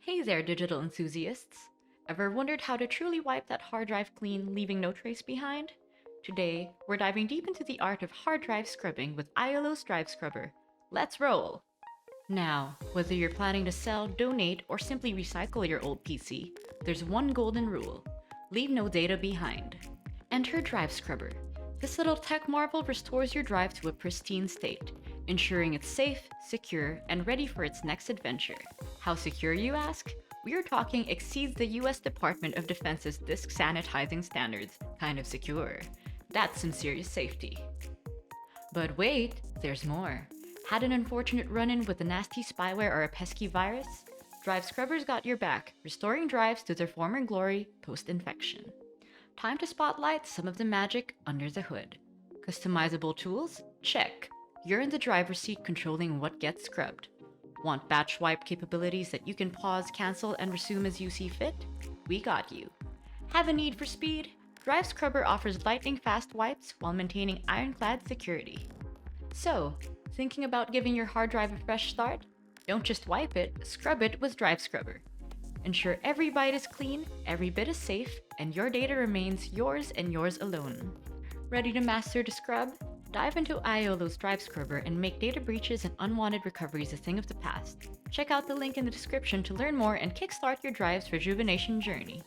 Hey there, digital enthusiasts! Ever wondered how to truly wipe that hard drive clean, leaving no trace behind? Today, we're diving deep into the art of hard drive scrubbing with iolo's Drive Scrubber. Let's roll! Now, whether you're planning to sell, donate, or simply recycle your old PC, there's one golden rule: leave no data behind. Enter Drive Scrubber. This little tech marvel restores your drive to a pristine state, ensuring it's safe, secure, and ready for its next adventure. How secure, you ask? We're talking exceeds the US Department of Defense's disk sanitizing standards kind of secure. That's some serious safety. But wait, there's more. Had an unfortunate run-in with a nasty spyware or a pesky virus? Drive Scrubber's got your back, restoring drives to their former glory post-infection. Time to spotlight some of the magic under the hood. Customizable tools? Check. You're in the driver's seat controlling what gets scrubbed. Want batch wipe capabilities that you can pause, cancel, and resume as you see fit? We got you. Have a need for speed? Drive Scrubber offers lightning-fast wipes while maintaining ironclad security. So, thinking about giving your hard drive a fresh start? Don't just wipe it, scrub it with Drive Scrubber. Ensure every byte is clean, every bit is safe, and your data remains yours and yours alone. Ready to master the scrub? Dive into iolo's Drive Scrubber and make data breaches and unwanted recoveries a thing of the past. Check out the link in the description to learn more and kickstart your drive's rejuvenation journey.